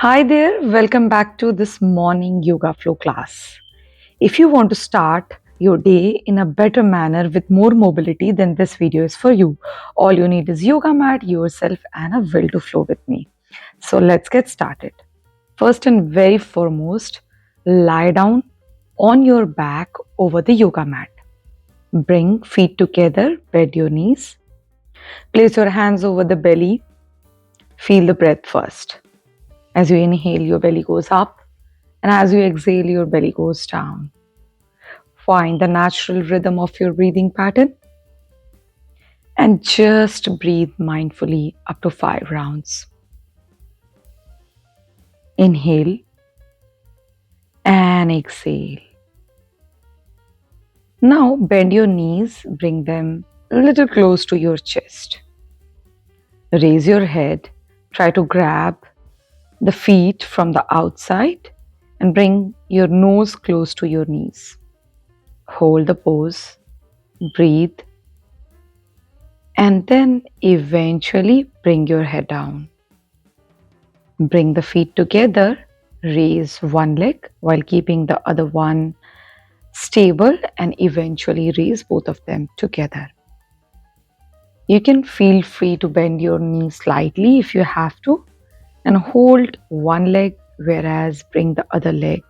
Hi there, welcome back to this morning yoga flow class. If you want to start your day in a better manner with more mobility, then this video is for you. All you need is yoga mat, yourself, and a will to flow with me. So let's get started. First and very foremost, lie down on your back over the yoga mat. Bring feet together, bend your knees. Place your hands over the belly. Feel the breath first. As you inhale, your belly goes up, and as you exhale, your belly goes down. Find the natural rhythm of your breathing pattern and just breathe mindfully up to 5 rounds. Inhale and exhale. Now bend your knees, bring them a little close to your chest. Raise your head, try to grab the feet from the outside and bring your nose close to your knees. Hold the pose, breathe, and then eventually bring your head down. Bring the feet together, raise one leg while keeping the other one stable, and eventually raise both of them together. You can feel free to bend your knees slightly if you have to and hold one leg, whereas bring the other leg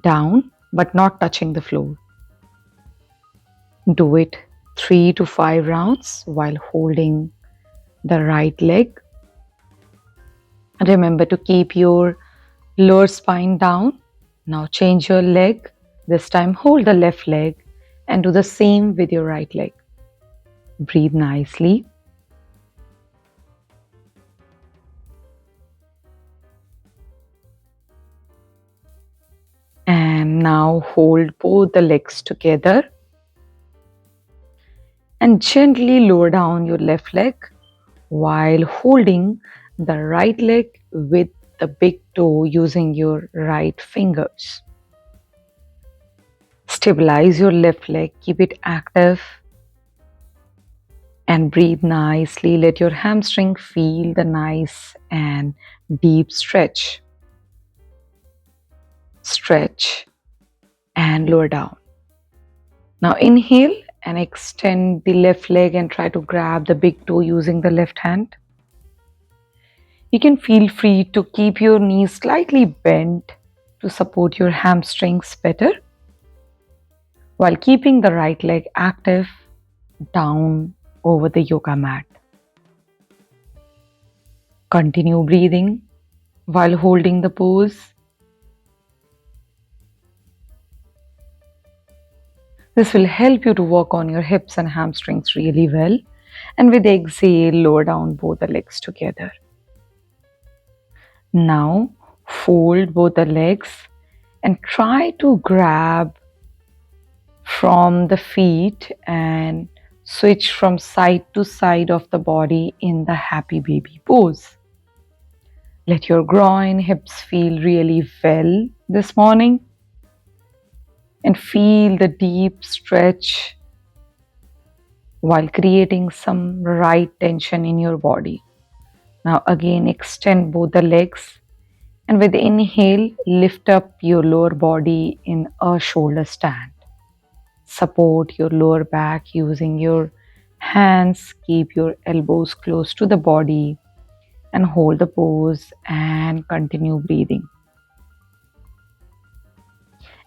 down but not touching the floor. Do it 3 to 5 rounds while holding the right leg. Remember to keep your lower spine down. Now change your leg. This time hold the left leg and do the same with your right leg. Breathe nicely. And now hold both the legs together and gently lower down your left leg while holding the right leg with the big toe using your right fingers. Stabilize your left leg, keep it active, and breathe nicely. Let your hamstring feel the nice and deep stretch. Stretch and lower down. Now inhale and extend the left leg and try to grab the big toe using the left hand. You can feel free to keep your knees slightly bent to support your hamstrings better while keeping the right leg active down over the yoga mat. Continue breathing while holding the pose. This will help you to work on your hips and hamstrings really well. And with the exhale, lower down both the legs together. Now, fold both the legs and try to grab from the feet and switch from side to side of the body in the happy baby pose. Let your groin, hips feel really well this morning and feel the deep stretch while creating some right tension in your body. Now again extend both the legs and with the inhale lift up your lower body in a shoulder stand. Support your lower back using your hands, keep your elbows close to the body and hold the pose and continue breathing.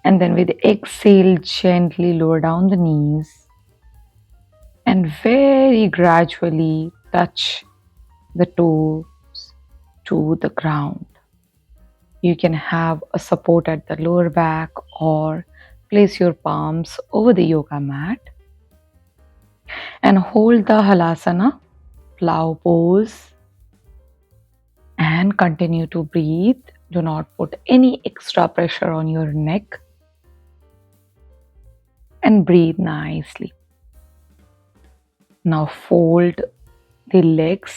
And then with the exhale gently lower down the knees and very gradually touch the toes to the ground. You can have a support at the lower back or place your palms over the yoga mat and hold the halasana, plow pose, and continue to breathe. Do not put any extra pressure on your neck and breathe nicely. Now fold the legs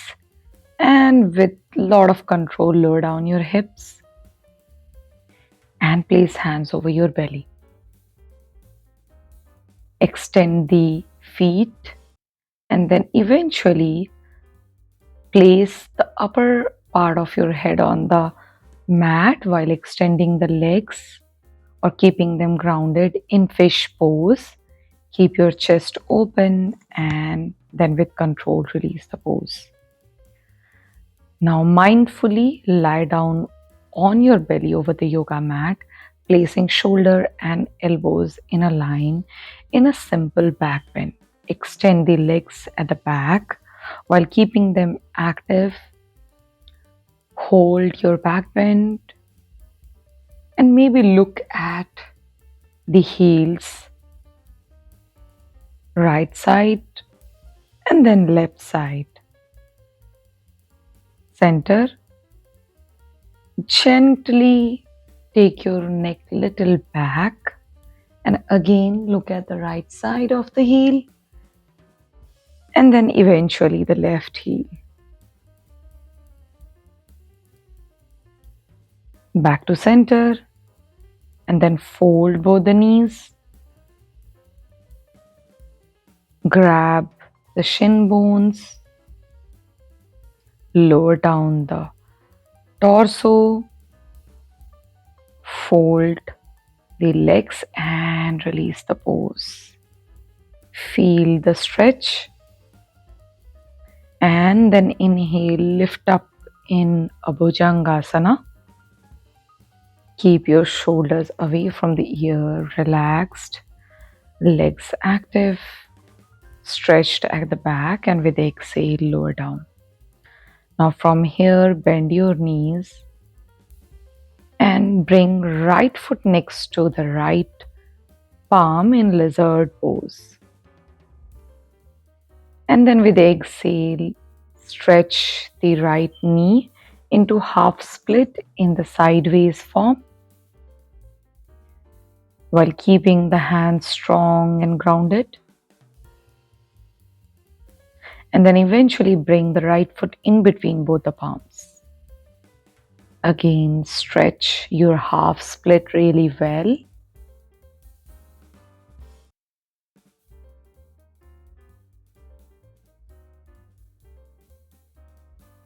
and with a lot of control lower down your hips and place hands over your belly. Extend the feet and then eventually place the upper part of your head on the mat while extending the legs or keeping them grounded in fish pose. Keep your chest open and then with control release the pose. Now mindfully lie down on your belly over the yoga mat, placing shoulder and elbows in a line in a simple back bend. Extend the legs at the back while keeping them active. Hold your back bend and maybe look at the heels, right side and then left side. Center. Gently take your neck little back and again look at the right side of the heel and then eventually the left heel. Back to center and then fold both the knees. Grab the shin bones. Lower down the torso. Fold the legs and release the pose. Feel the stretch and then inhale, lift up in a Bhujangasana. Keep your shoulders away from the ear, relaxed, legs active, stretched at the back, and with the exhale, lower down. Now from here, bend your knees and bring right foot next to the right palm in lizard pose. And then with the exhale, stretch the right knee into half split in the sideways form while keeping the hands strong and grounded. And then eventually bring the right foot in between both the palms. Again, stretch your half split really well.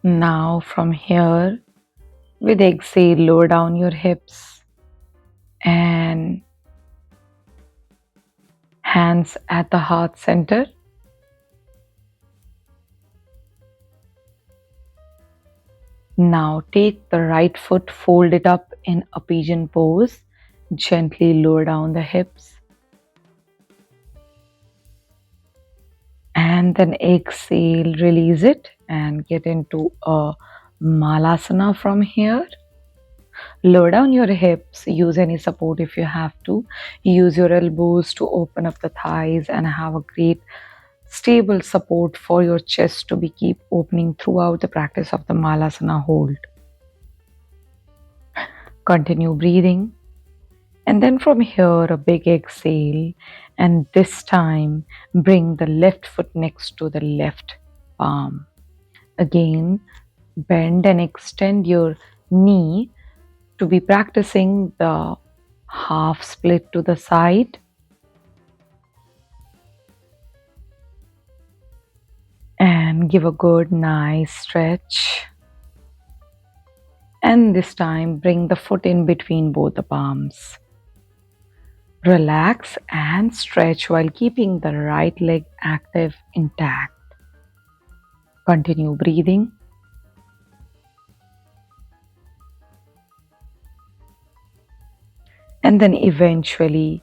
Now from here, with exhale, lower down your hips and hands at the heart center. Now take the right foot, fold it up in a pigeon pose. Gently lower down the hips. And then exhale, release it and get into a Malasana from here. Lower down your hips, use any support if you have to. Use your elbows to open up the thighs and have a great stable support for your chest to be keep opening throughout the practice of the Malasana hold. Continue breathing. And then from here, a big exhale. And this time, bring the left foot next to the left palm. Again, bend and extend your knee to be practicing the half split to the side. And give a good, nice stretch. And this time, bring the foot in between both the palms. Relax and stretch while keeping the right leg active, intact. Continue breathing. And then eventually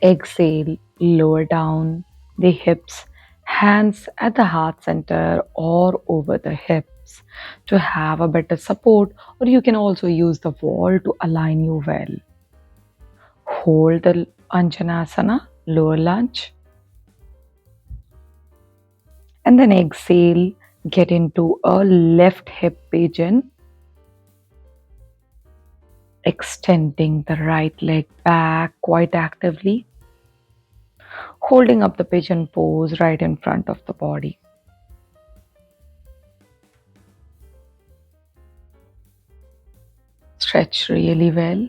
exhale, lower down the hips, hands at the heart center or over the hips to have a better support, or you can also use the wall to align you well. Hold the Anjanasana, lower lunge. And then exhale, get into a left hip pigeon. Extending the right leg back quite actively. Holding up the pigeon pose right in front of the body. Stretch really well.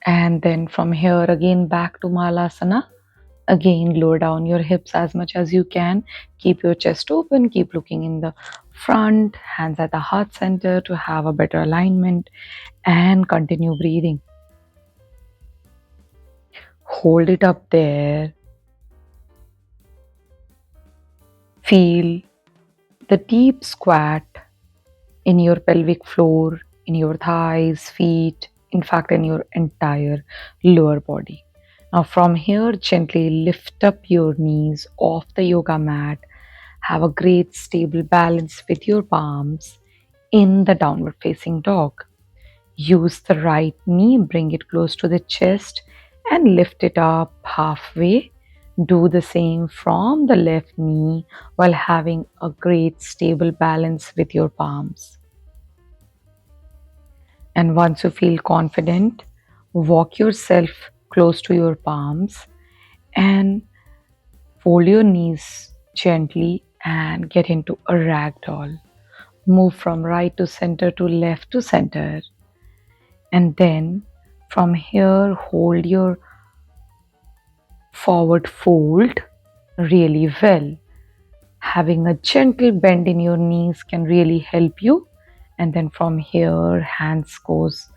And then from here again back to Malasana. Again, lower down your hips as much as you can. Keep your chest open, keep looking in the front, hands at the heart center to have a better alignment, and continue breathing. Hold it up there. Feel the deep squat in your pelvic floor, in your thighs, feet, in fact, in your entire lower body. Now, from here, gently lift up your knees off the yoga mat. Have a great stable balance with your palms in the downward facing dog. Use the right knee, bring it close to the chest, and lift it up halfway. Do the same from the left knee while having a great stable balance with your palms. And once you feel confident, walk yourself close to your palms and fold your knees gently and get into a ragdoll. Move from right to center to left to center. And then from here, hold your forward fold really well. Having a gentle bend in your knees can really help you. And then from here, hands goes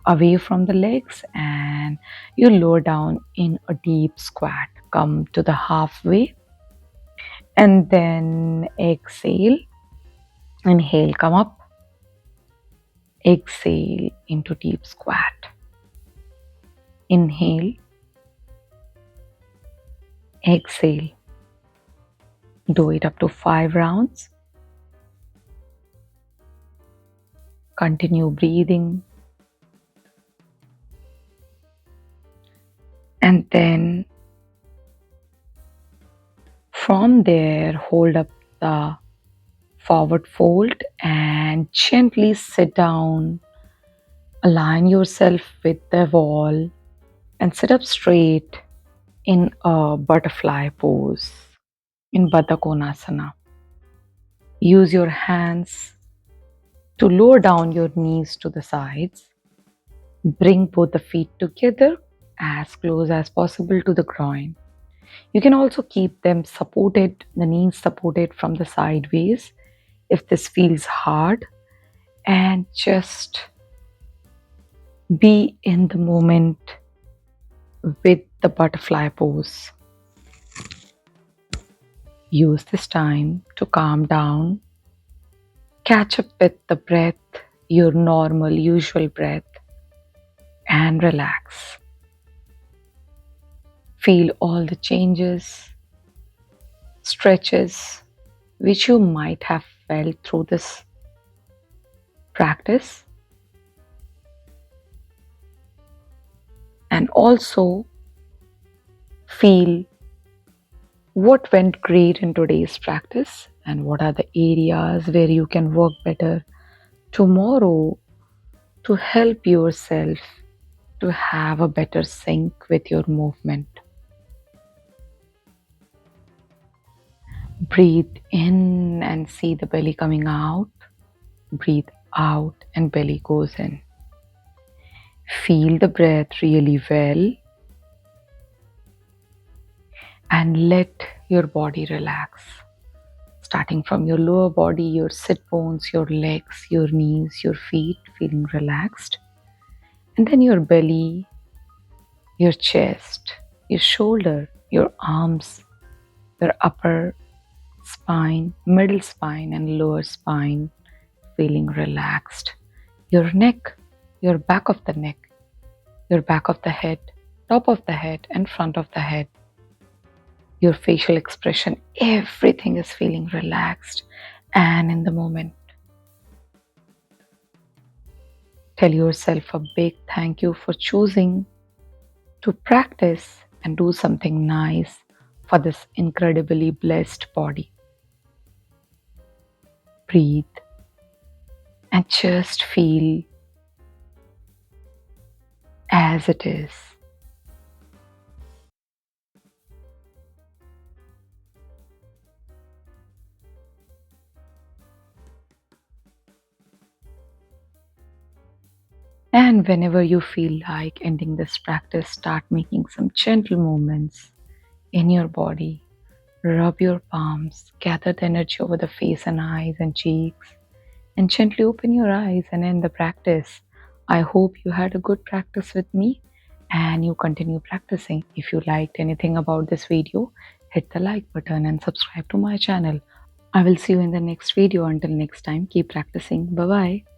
away from the legs and you lower down in a deep squat. Come to the halfway and then exhale. Inhale, come up. Exhale into deep squat. Inhale. Exhale. Do it up to 5 rounds. Continue breathing. And then from there, hold up the forward fold and gently sit down. Align yourself with the wall and sit up straight in a butterfly pose in Baddha Konasana. Use your hands to lower down your knees to the sides. Bring both the feet together as close as possible to the groin. You can also keep them supported, the knees supported from the sideways if this feels hard, and just be in the moment with the butterfly pose. Use this time to calm down, catch up with the breath, your normal, usual breath, and relax. Feel all the changes, stretches, which you might have felt through this practice. And also feel what went great in today's practice and what are the areas where you can work better tomorrow to help yourself to have a better sync with your movement. Breathe in and see the belly coming out. Breathe out and belly goes in. Feel the breath really well and let your body relax. Starting from your lower body, your sit bones, your legs, your knees, your feet, feeling relaxed. And then your belly, your chest, your shoulder, your arms, your upper spine, middle spine, and lower spine, feeling relaxed. Your neck, your back of the neck, your back of the head, top of the head, and front of the head. Your facial expression, everything is feeling relaxed and in the moment. Tell yourself a big thank you for choosing to practice and do something nice for this incredibly blessed body. Breathe and just feel as it is. And whenever you feel like ending this practice, start making some gentle movements in your body. Rub your palms, gather the energy over the face and eyes and cheeks, and gently open your eyes and end the practice. I hope you had a good practice with me and you continue practicing. If you liked anything about this video, hit the like button and subscribe to my channel. I will see you in the next video. Until next time, keep practicing. Bye bye.